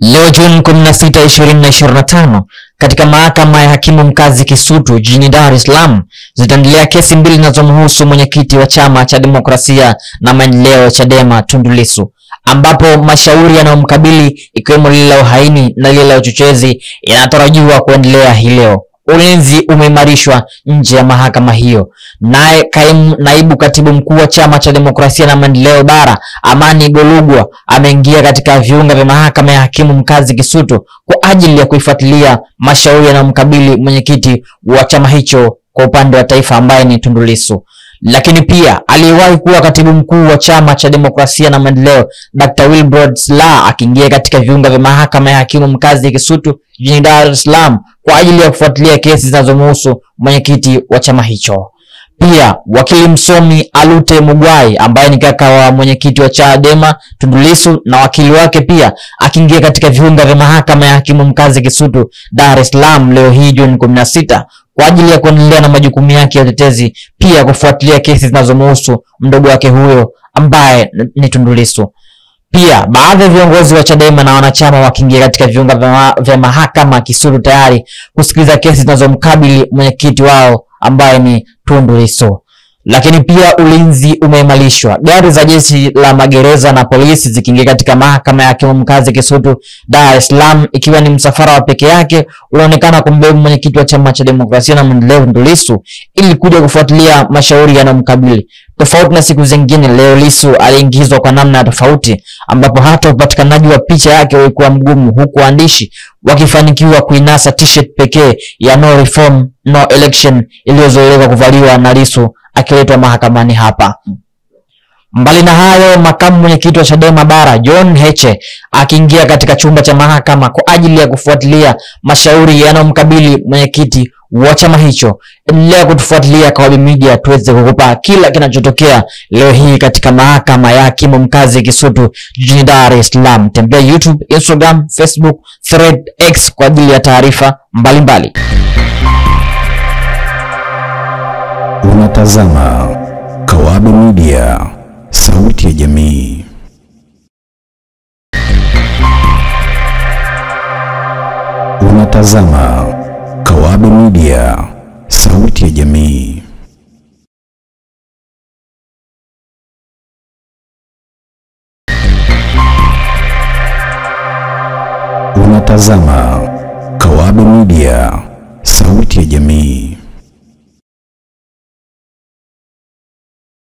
Leo Juni 16, 2025, katika mahakama ya hakimu mkazi Kisutu jijini Dar es Salaam zitaendelea kesi mbili zinazomhusu mwenyekiti wa chama cha demokrasia na maendeleo Chadema Tundu Lissu, ambapo mashauri yanayomkabili ikiwemo lile la uhaini na lile la uchochezi yanatarajiwa kuendelea hii leo. Ulinzi umeimarishwa nje ya mahakama hiyo. Naye naibu katibu mkuu wa chama cha demokrasia na maendeleo bara Amani Golugwa ameingia katika viunga vya mahakama ya hakimu mkazi Kisutu kwa ajili ya kuifuatilia mashauri yanayomkabili mwenyekiti wa chama hicho kwa upande wa taifa ambaye ni Tundu Lissu. Lakini pia aliyewahi kuwa katibu mkuu wa chama cha demokrasia na maendeleo Dr. Wilbrod Slaa akiingia katika viunga vya mahakama ya hakimu mkazi Kisutu jijini Dar es Salaam kwa ajili ya kufuatilia kesi zinazomhusu mwenyekiti wa chama hicho. Pia wakili msomi Alute Mugwai ambaye ni kaka wa mwenyekiti wa Chadema Tundu Lissu na wakili wake pia akiingia katika viunga vya mahakama ya hakimu mkazi Kisutu Dar es Salaam leo hii Juni 16 kwa ajili ya kuendelea na majukumu yake ya utetezi, pia kufuatilia kesi zinazomhusu mdogo wake huyo ambaye ni Tundu Lissu. Pia baadhi ya viongozi wa Chadema na wanachama wakiingia katika viunga vya mahakama Kisutu tayari kusikiliza kesi zinazomkabili mwenyekiti wao ambaye ni Tundu Lissu. Lakini pia ulinzi umeimarishwa. Gari za jeshi la magereza na polisi zikiingia katika mahakama ya hakimu mkazi Kisutu Dar es Salaam, ikiwa ni msafara wa peke yake unaonekana kumbeba mwenyekiti wa chama cha demokrasia na maendeleo Tundu Lissu ili kuja kufuatilia mashauri yanayomkabili. Tofauti na siku zingine, leo Lissu aliingizwa kwa namna tofauti, ambapo hata upatikanaji wa picha yake ulikuwa mgumu, huku waandishi wakifanikiwa kuinasa t-shirt pekee ya no reform no election iliyozoeleka kuvaliwa na Lissu akiletwa mahakamani hapa. Mbali na hayo, makamu mwenyekiti wa Chadema bara John Heche akiingia katika chumba cha mahakama kwa ajili ya kufuatilia mashauri yanayomkabili mwenyekiti wa chama hicho. Endelea kutufuatilia kwa Web Media tuweze kukupa kila kinachotokea leo hii katika mahakama ya hakimu mkazi Kisutu jijini Dar es Salaam. Tembea YouTube, Instagram, Facebook, Thread, X kwa ajili ya taarifa mbalimbali. Unatazama Web Media, sauti ya jamii. Unatazama Web Media, sauti ya jamii. Unatazama Web Media, sauti ya jamii.